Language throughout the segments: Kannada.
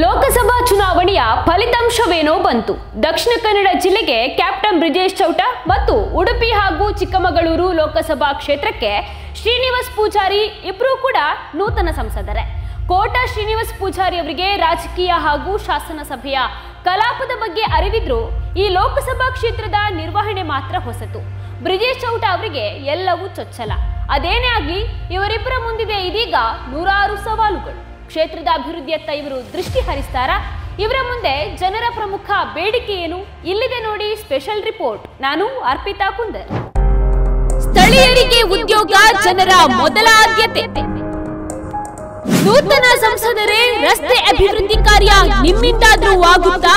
ಲೋಕಸಭಾ ಚುನಾವಣೆಯ ಫಲಿತಾಂಶವೇನೋ ಬಂತು. ದಕ್ಷಿಣ ಕನ್ನಡ ಜಿಲ್ಲೆಗೆ ಕ್ಯಾಪ್ಟನ್ ಬ್ರಿಜೇಶ್ ಚೌಟ ಮತ್ತು ಉಡುಪಿ ಹಾಗೂ ಚಿಕ್ಕಮಗಳೂರು ಲೋಕಸಭಾ ಕ್ಷೇತ್ರಕ್ಕೆ ಶ್ರೀನಿವಾಸ್ ಪೂಜಾರಿ ಇಬ್ಬರೂ ಕೂಡ ನೂತನ ಸಂಸದರೇ. ಕೋಟ ಶ್ರೀನಿವಾಸ್ ಪೂಜಾರಿ ಅವರಿಗೆ ರಾಜಕೀಯ ಹಾಗೂ ಶಾಸನ ಸಭೆಯ ಕಲಾಪದ ಬಗ್ಗೆ ಅರಿವಿದ್ರು ಈ ಲೋಕಸಭಾ ಕ್ಷೇತ್ರದ ನಿರ್ವಹಣೆ ಮಾತ್ರ ಹೊಸತು. ಬ್ರಿಜೇಶ್ ಚೌಟ ಅವರಿಗೆ ಎಲ್ಲವೂ ಚೊಚ್ಚಲ. ಅದೇನೇ ಆಗಲಿ, ಇವರಿಬ್ಬರ ಮುಂದಿದೆ ಇದೀಗ ನೂರಾರು ಸವಾಲುಗಳು. ಕ್ಷೇತ್ರದ ಅಭಿವೃದ್ಧಿಯತ್ತ ಇವರು ದೃಷ್ಟಿ ಹರಿಸ್ತಾರಾ? ಇವರ ಮುಂದೆ ಜನರ ಪ್ರಮುಖ ಬೇಡಿಕೆ ಏನು? ಇಲ್ಲಿದೆ ನೋಡಿ ಸ್ಪೆಷಲ್ ರಿಪೋರ್ಟ್. ನಾನು ಅರ್ಪಿತಾ ಕುಂದರ್. ಸ್ಥಳೀಯರಿಗೆ ಉದ್ಯೋಗ ಜನರ ಮೊದಲ ಆದ್ಯತೆ. ನೂತನ ಸಂಸದರೇ, ರಸ್ತೆ ಅಭಿವೃದ್ಧಿ ಕಾರ್ಯ ನಿಮ್ಮಿಂದಾದ್ರೂ ಆಗುತ್ತಾ?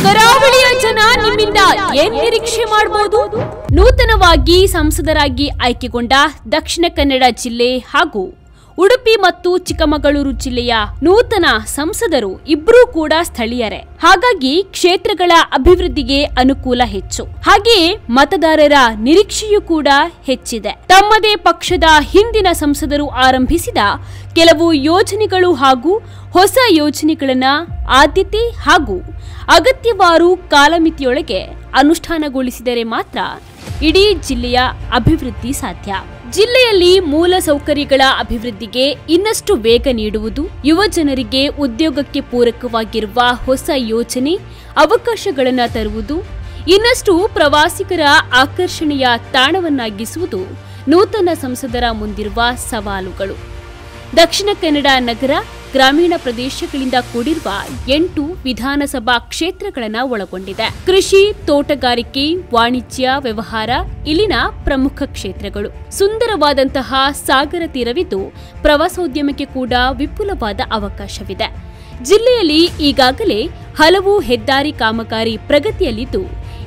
ಕರಾವಳಿಯ ಜನ ನಿಮ್ಮಿಂದ ಏನ್ ನಿರೀಕ್ಷೆ ಮಾಡಬಹುದು? ನೂತನವಾಗಿ ಸಂಸದರಾಗಿ ಆಯ್ಕೆಗೊಂಡ ದಕ್ಷಿಣ ಕನ್ನಡ ಜಿಲ್ಲೆ ಹಾಗೂ ಉಡುಪಿ ಮತ್ತು ಚಿಕ್ಕಮಗಳೂರು ಜಿಲ್ಲೆಯ ನೂತನ ಸಂಸದರು ಇಬ್ಬರೂ ಕೂಡ ಸ್ಥಳೀಯರೇ. ಹಾಗಾಗಿ ಕ್ಷೇತ್ರಗಳ ಅಭಿವೃದ್ಧಿಗೆ ಅನುಕೂಲ ಹೆಚ್ಚು. ಹಾಗೆಯೇ ಮತದಾರರ ನಿರೀಕ್ಷೆಯೂ ಕೂಡ ಹೆಚ್ಚಿದೆ. ತಮ್ಮದೇ ಪಕ್ಷದ ಹಿಂದಿನ ಸಂಸದರು ಆರಂಭಿಸಿದ ಕೆಲವು ಯೋಜನೆಗಳು ಹಾಗೂ ಹೊಸ ಯೋಜನೆಗಳನ್ನ ಆದ್ಯತೆ ಹಾಗೂ ಅಗತ್ಯವಾರು ಕಾಲಮಿತಿಯೊಳಗೆ ಅನುಷ್ಠಾನಗೊಳಿಸಿದರೆ ಮಾತ್ರ ಇಡೀ ಜಿಲ್ಲೆಯ ಅಭಿವೃದ್ಧಿ ಸಾಧ್ಯ. ಜಿಲ್ಲೆಯಲ್ಲಿ ಮೂಲ ಸೌಕರ್ಯಗಳ ಅಭಿವೃದ್ಧಿಗೆ ಇನ್ನಷ್ಟು ವೇಗ ನೀಡುವುದು, ಯುವ ಜನರಿಗೆ ಉದ್ಯೋಗಕ್ಕೆ ಪೂರಕವಾಗಿರುವ ಹೊಸ ಯೋಜನೆ ಅವಕಾಶಗಳನ್ನು ತರುವುದು, ಇನ್ನಷ್ಟು ಪ್ರವಾಸಿಗರ ಆಕರ್ಷಣೆಯ ತಾಣವನ್ನಾಗಿಸುವುದು ನೂತನ ಸಂಸದರ ಮುಂದಿರುವ ಸವಾಲುಗಳು. ದಕ್ಷಿಣ ಕನ್ನಡ ನಗರ ಗ್ರಾಮೀಣ ಪ್ರದೇಶಗಳಿಂದ ಕೂಡಿರುವ 8 ವಿಧಾನಸಭಾ ಕ್ಷೇತ್ರಗಳನ್ನು ಒಳಗೊಂಡಿದೆ. ಕೃಷಿ, ತೋಟಗಾರಿಕೆ, ವಾಣಿಜ್ಯ, ವ್ಯವಹಾರ ಇಲ್ಲಿನ ಪ್ರಮುಖ ಕ್ಷೇತ್ರಗಳು. ಸುಂದರವಾದಂತಹ ಸಾಗರ ತೀರವಿದ್ದು ಪ್ರವಾಸೋದ್ಯಮಕ್ಕೆ ಕೂಡ ವಿಪುಲವಾದ ಅವಕಾಶವಿದೆ. ಜಿಲ್ಲೆಯಲ್ಲಿ ಈಗಾಗಲೇ ಹಲವು ಹೆದ್ದಾರಿ ಕಾಮಗಾರಿ ಪ್ರಗತಿಯಲ್ಲಿದ್ದು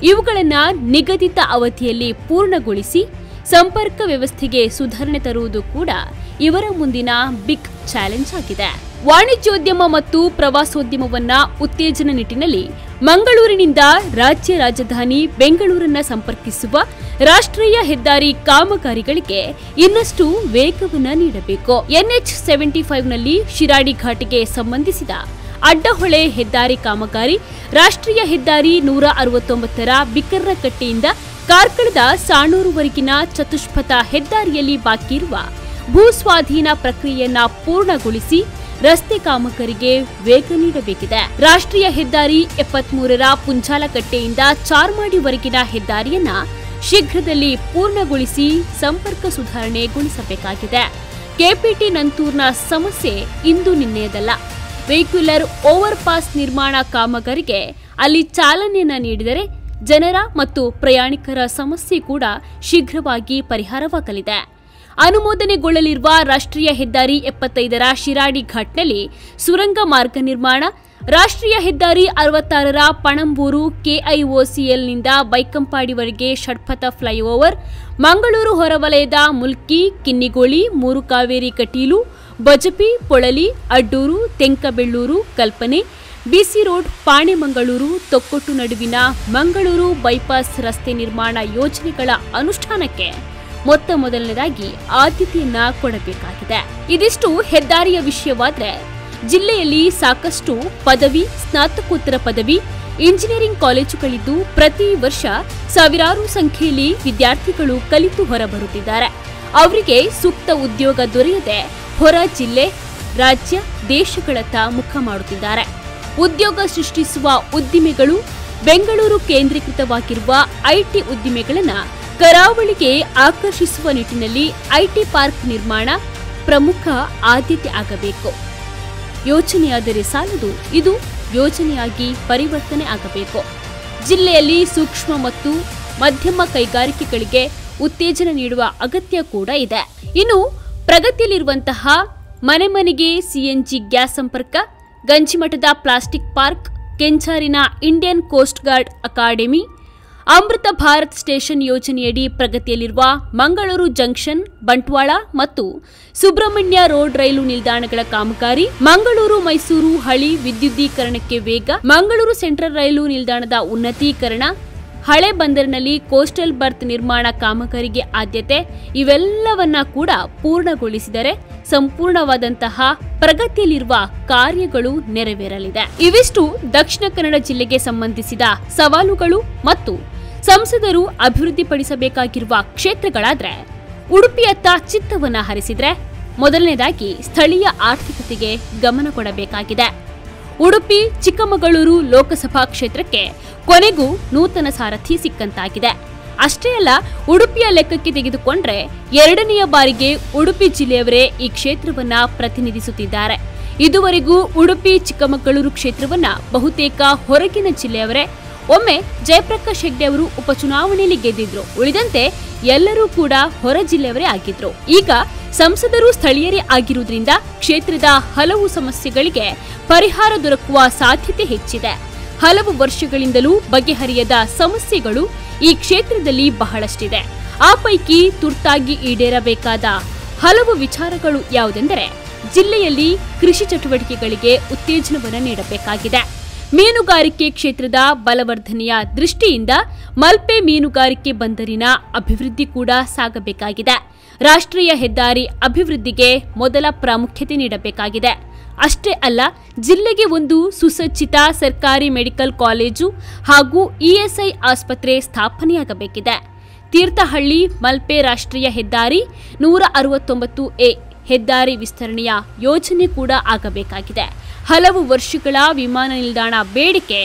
ಇವುಗಳನ್ನು ನಿಗದಿತ ಅವಧಿಯಲ್ಲಿ ಪೂರ್ಣಗೊಳಿಸಿ ಸಂಪರ್ಕ ವ್ಯವಸ್ಥೆಗೆ ಸುಧಾರಣೆ ತರುವುದು ಕೂಡ ಇವರ ಮುಂದಿನ ಬಿಗ್ ಚಾಲೆಂಜ್ ಆಗಿದೆ. ವಾಣಿಜ್ಯೋದ್ಯಮ ಮತ್ತು ಪ್ರವಾಸೋದ್ಯಮವನ್ನ ಉತ್ತೇಜನ ನಿಟ್ಟಿನಲ್ಲಿ ಮಂಗಳೂರಿನಿಂದ ರಾಜ್ಯ ರಾಜಧಾನಿ ಬೆಂಗಳೂರನ್ನ ಸಂಪರ್ಕಿಸುವ ರಾಷ್ಟ್ರೀಯ ಹೆದ್ದಾರಿ ಕಾಮಗಾರಿಗಳಿಗೆ ಇನ್ನಷ್ಟು ವೇಗವನ್ನ ನೀಡಬೇಕು. NH75 ನಲ್ಲಿ ಶಿರಾಡಿ ಘಾಟಿಗೆ ಸಂಬಂಧಿಸಿದ ಅಡ್ಡಹೊಳೆ ಹೆದ್ದಾರಿ ಕಾಮಗಾರಿ, ರಾಷ್ಟ್ರೀಯ ಹೆದ್ದಾರಿ 169ರ ಬಿಕ್ಕರ್ನಕಟ್ಟೆಯಿಂದ ಕಾರ್ಕಳದ ಸಾಣೂರುವರೆಗಿನ ಚತುಷ್ಪಥ ಹೆದ್ದಾರಿಯಲ್ಲಿ ಬಾಕಿ ಇರುವ ಭೂಸ್ವಾಧೀನ ಪ್ರಕ್ರಿಯೆಯನ್ನ ಪೂರ್ಣಗೊಳಿಸಿ ರಸ್ತೆ ಕಾಮಗಾರಿಗೆ ವೇಗ ನೀಡಬೇಕಿದೆ. ರಾಷ್ಟ್ರೀಯ ಹೆದ್ದಾರಿ 73ರ ಪುಂಜಾಲಕಟ್ಟೆಯಿಂದ ಚಾರ್ಮಾಡಿವರೆಗಿನ ಹೆದ್ದಾರಿಯನ್ನ ಶೀಘ್ರದಲ್ಲಿ ಪೂರ್ಣಗೊಳಿಸಿ ಸಂಪರ್ಕ ಸುಧಾರಣೆಗೊಳಿಸಬೇಕಾಗಿದೆ. ಕೆಪಿಟಿ ನಂತೂರ್ನ ಸಮಸ್ಯೆ ಇಂದು ನಿನ್ನೆಯದಲ್ಲ. ವೆಹಿಕ್ಯುಲರ್ ಓವರ್ ಪಾಸ್ ನಿರ್ಮಾಣ ಕಾಮಗಾರಿಗೆ ಅಲ್ಲಿ ಚಾಲನೆಯನ್ನ ನೀಡಿದರೆ ಜನರ ಮತ್ತು ಪ್ರಯಾಣಿಕರ ಸಮಸ್ಯೆ ಕೂಡ ಶೀಘ್ರವಾಗಿ ಪರಿಹಾರವಾಗಲಿದೆ. ಅನುಮೋದನೆಗೊಳ್ಳಲಿರುವ ರಾಷ್ಟ್ರೀಯ ಹೆದ್ದಾರಿ 75ರ ಶಿರಾಡಿ ಘಾಟ್ನಲ್ಲಿ ಸುರಂಗ ಮಾರ್ಗ ನಿರ್ಮಾಣ, ರಾಷ್ಟ್ರೀಯ ಹೆದ್ದಾರಿ 66ರ ಪಣಂಬೂರು KIOCLನಿಂದ ಬೈಕಂಪಾಡಿವರೆಗೆ ಷಡ್ಪಥ ಫ್ಲೈಓವರ್, ಮಂಗಳೂರು ಹೊರವಲಯದ ಮುಲ್ಕಿ, ಕಿನ್ನಿಗೋಳಿ, ಮೂರು ಕಾವೇರಿ ಕಟೀಲು, ಬಜಪಿ, ಪೊಳಲಿ, ಅಡ್ಡೂರು, ತೆಂಕಬೆಳ್ಳೂರು, ಕಲ್ಪನೆ, ಬಿಸಿ ರೋಡ್, ಪಾಣೆಮಂಗಳೂರು, ತೊಕ್ಕೊಟ್ಟು ನಡುವಿನ ಮಂಗಳೂರು ಬೈಪಾಸ್ ರಸ್ತೆ ನಿರ್ಮಾಣ ಯೋಜನೆಗಳ ಅನುಷ್ಠಾನಕ್ಕೆ ಮೊತ್ತ ಮೊದಲನೇದಾಗಿ ಆದ್ಯತೆಯನ್ನ ಕೊಡಬೇಕಾಗಿದೆ. ಇದಿಷ್ಟು ಹೆದ್ದಾರಿಯ ವಿಷಯವಾದ್ರೆ, ಜಿಲ್ಲೆಯಲ್ಲಿ ಸಾಕಷ್ಟು ಪದವಿ, ಸ್ನಾತಕೋತ್ತರ ಪದವಿ, ಇಂಜಿನಿಯರಿಂಗ್ ಕಾಲೇಜುಗಳಿದ್ದು ಪ್ರತಿ ವರ್ಷ ಸಾವಿರಾರು ಸಂಖ್ಯೆಯಲ್ಲಿ ವಿದ್ಯಾರ್ಥಿಗಳು ಕಲಿತು ಹೊರಬರುತ್ತಿದ್ದಾರೆ. ಅವರಿಗೆ ಸೂಕ್ತ ಉದ್ಯೋಗ ದೊರೆಯದೆ ಹೊರ ಜಿಲ್ಲೆ, ರಾಜ್ಯ, ದೇಶಗಳತ್ತ ಮುಖ ಮಾಡುತ್ತಿದ್ದಾರೆ. ಉದ್ಯೋಗ ಸೃಷ್ಟಿಸುವ ಉದ್ದಿಮೆಗಳು, ಬೆಂಗಳೂರು ಕೇಂದ್ರೀಕೃತವಾಗಿರುವ IT ಉದ್ದಿಮೆಗಳನ್ನು ಕರಾವಳಿಗೆ ಆಕರ್ಷಿಸುವ ನಿಟ್ಟಿನಲ್ಲಿ IT ಪಾರ್ಕ್ ನಿರ್ಮಾಣ ಪ್ರಮುಖ ಆದ್ಯತೆ ಆಗಬೇಕು. ಯೋಚನೆಯಾದರೆ ಸಾಲದು, ಇದು ಯೋಜನೆಯಾಗಿ ಪರಿವರ್ತನೆ ಆಗಬೇಕು. ಜಿಲ್ಲೆಯಲ್ಲಿ ಸೂಕ್ಷ್ಮ ಮತ್ತು ಮಧ್ಯಮ ಕೈಗಾರಿಕೆಗಳಿಗೆ ಉತ್ತೇಜನ ನೀಡುವ ಅಗತ್ಯ ಕೂಡ ಇದೆ. ಇನ್ನು ಪ್ರಗತಿಯಲ್ಲಿರುವಂತಹ ಮನೆ ಮನೆಗೆ CNG ಗ್ಯಾಸ್ ಸಂಪರ್ಕ, ಗಂಜಿಮಠದ ಪ್ಲಾಸ್ಟಿಕ್ ಪಾರ್ಕ್, ಕೆಂಚಾರಿನ Indian coast guard academy, Amrit Bharat station ಯೋಜನೆಯಡಿ ಪ್ರಗತಿಯಲ್ಲಿರುವ ಮಂಗಳೂರು ಜಂಕ್ಷನ್, ಬಂಟ್ವಾಳ ಮತ್ತು ಸುಬ್ರಹ್ಮಣ್ಯ ರೋಡ್ ರೈಲು ನಿಲ್ದಾಣಗಳ ಕಾಮಗಾರಿ, ಮಂಗಳೂರು ಮೈಸೂರು ಹಳಿ ವಿದ್ಯುದೀಕರಣಕ್ಕೆ ವೇಗ, ಮಂಗಳೂರು ಸೆಂಟ್ರಲ್ ರೈಲು ನಿಲ್ದಾಣದ ಉನ್ನತೀಕರಣ, ಹಳೆ ಬಂದರಿನಲ್ಲಿ ಕೋಸ್ಟಲ್ ಬರ್ತ್ ನಿರ್ಮಾಣ ಕಾಮಗಾರಿಗೆ ಆದ್ಯತೆ, ಇವೆಲ್ಲವನ್ನ ಕೂಡ ಪೂರ್ಣಗೊಳಿಸಿದರೆ ಸಂಪೂರ್ಣವಾದಂತಹ ಪ್ರಗತಿಯಲ್ಲಿರುವ ಕಾರ್ಯಗಳು ನೆರವೇರಲಿದೆ. ಇವಿಷ್ಟು ದಕ್ಷಿಣ ಕನ್ನಡ ಜಿಲ್ಲೆಗೆ ಸಂಬಂಧಿಸಿದ ಸವಾಲುಗಳು ಮತ್ತು ಸಂಸದರು ಅಭಿವೃದ್ಧಿಪಡಿಸಬೇಕಾಗಿರುವ ಕ್ಷೇತ್ರಗಳಾದ್ರೆ, ಉಡುಪಿಯತ್ತ ಚಿತ್ತವನ್ನ ಹರಿಸಿದ್ರೆ ಮೊದಲನೇದಾಗಿ ಸ್ಥಳೀಯ ಆರ್ಥಿಕತೆಗೆ ಗಮನ ಕೊಡಬೇಕಾಗಿದೆ. ಉಡುಪಿ ಚಿಕ್ಕಮಗಳೂರು ಲೋಕಸಭಾ ಕ್ಷೇತ್ರಕ್ಕೆ ಕೊನೆಗೂ ನೂತನ ಸಾರಥಿ ಸಿಕ್ಕಂತಾಗಿದೆ. ಅಷ್ಟೇ ಅಲ್ಲ, ಉಡುಪಿಯ ಲೆಕ್ಕಕ್ಕೆ ತೆಗೆದುಕೊಂಡ್ರೆ ಎರಡನೆಯ ಬಾರಿಗೆ ಉಡುಪಿ ಜಿಲ್ಲೆಯವರೇ ಈ ಕ್ಷೇತ್ರವನ್ನ ಪ್ರತಿನಿಧಿಸುತ್ತಿದ್ದಾರೆ. ಇದುವರೆಗೂ ಉಡುಪಿ ಚಿಕ್ಕಮಗಳೂರು ಕ್ಷೇತ್ರವನ್ನ ಬಹುತೇಕ ಹೊರಗಿನ ಜಿಲ್ಲೆಯವರೇ, ಒಮ್ಮೆ ಜಯಪ್ರಕಾಶ್ ಹೆಗ್ಡೆ ಅವರು ಉಪಚುನಾವಣೆಯಲ್ಲಿ ಗೆದ್ದಿದ್ರು. ಉಳಿದಂತೆ ಎಲ್ಲರೂ ಕೂಡ ಹೊರ ಜಿಲ್ಲೆಯವರೇ ಆಗಿದ್ರು. ಈಗ ಸಂಸದರು ಸ್ಥಳೀಯರೇ ಆಗಿರುವುದರಿಂದ ಕ್ಷೇತ್ರದ ಹಲವು ಸಮಸ್ಯೆಗಳಿಗೆ ಪರಿಹಾರ ದೊರಕುವ ಸಾಧ್ಯತೆ ಹೆಚ್ಚಿದೆ. ಹಲವು ವರ್ಷಗಳಿಂದಲೂ ಬಗೆಹರಿಯದ ಸಮಸ್ಯೆಗಳು ಈ ಕ್ಷೇತ್ರದಲ್ಲಿ ಬಹಳಷ್ಟಿದೆ. ಆ ಪೈಕಿ ತುರ್ತಾಗಿ ಈಡೇರಬೇಕಾದ ಹಲವು ವಿಚಾರಗಳು ಯಾವುದೆಂದರೆ, ಜಿಲ್ಲೆಯಲ್ಲಿ ಕೃಷಿ ಚಟುವಟಿಕೆಗಳಿಗೆ ಉತ್ತೇಜನವನ್ನು ನೀಡಬೇಕಾಗಿದೆ. ಮೀನುಗಾರಿಕೆ ಕ್ಷೇತ್ರದ ಬಲವರ್ಧನೆಯ ದೃಷ್ಟಿಯಿಂದ ಮಲ್ಪೆ ಮೀನುಗಾರಿಕೆ ಬಂದರಿನ ಅಭಿವೃದ್ಧಿ ಕೂಡ ಸಾಗಬೇಕಾಗಿದೆ. ರಾಷ್ಟ್ರೀಯ ಹೆದ್ದಾರಿ ಅಭಿವೃದ್ಧಿಗೆ ಮೊದಲ ಪ್ರಾಮುಖ್ಯತೆ ನೀಡಬೇಕಾಗಿದೆ. ಅಷ್ಟೇ ಅಲ್ಲ, ಜಿಲ್ಲೆಗೆ ಒಂದು ಸುಸಜ್ಜಿತ ಸರ್ಕಾರಿ ಮೆಡಿಕಲ್ ಕಾಲೇಜು ಹಾಗೂ ಇಎಸ್ಐ ಆಸ್ಪತ್ರೆ ಸ್ಥಾಪನೆಯಾಗಬೇಕಿದೆ. ತೀರ್ಥಹಳ್ಳಿ ಮಲ್ಪೆ ರಾಷ್ಟ್ರೀಯ ಹೆದ್ದಾರಿ 169A ಹೆದ್ದಾರಿ ವಿಸ್ತರಣೆಯ ಯೋಜನೆ ಕೂಡ ಆಗಬೇಕಾಗಿದೆ. ಹಲವು ವರ್ಷಗಳ ವಿಮಾನ ನಿಲ್ದಾಣ ಬೇಡಿಕೆ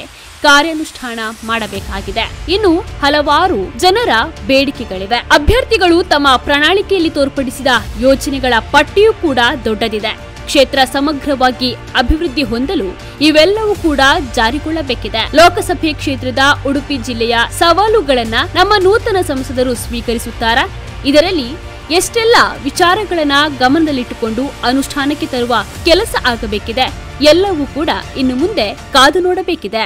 ಕಾರ್ಯಾನುಷ್ಠಾನ ಮಾಡಬೇಕಾಗಿದೆ. ಇನ್ನು ಹಲವಾರು ಜನರ ಬೇಡಿಕೆಗಳಿವೆ. ಅಭ್ಯರ್ಥಿಗಳು ತಮ್ಮ ಪ್ರಣಾಳಿಕೆಯಲ್ಲಿ ತೋರ್ಪಡಿಸಿದ ಯೋಜನೆಗಳ ಪಟ್ಟಿಯೂ ಕೂಡ ದೊಡ್ಡದಿದೆ. ಕ್ಷೇತ್ರ ಸಮಗ್ರವಾಗಿ ಅಭಿವೃದ್ಧಿ ಹೊಂದಲು ಇವೆಲ್ಲವೂ ಕೂಡ ಜಾರಿಗೊಳ್ಳಬೇಕಿದೆ. ಲೋಕಸಭೆ ಕ್ಷೇತ್ರದ ಉಡುಪಿ ಜಿಲ್ಲೆಯ ಸವಾಲುಗಳನ್ನ ನಮ್ಮ ನೂತನ ಸಂಸದರು ಸ್ವೀಕರಿಸುತ್ತಾರಾ? ಇದರಲ್ಲಿ ಎಷ್ಟೆಲ್ಲ ವಿಚಾರಗಳನ್ನ ಗಮನದಲ್ಲಿಟ್ಟುಕೊಂಡು ಅನುಷ್ಠಾನಕ್ಕೆ ತರುವ ಕೆಲಸ ಆಗಬೇಕಿದೆ. ಎಲ್ಲವೂ ಕೂಡ ಇನ್ನು ಮುಂದೆ ಕಾದು ನೋಡಬೇಕಿದೆ.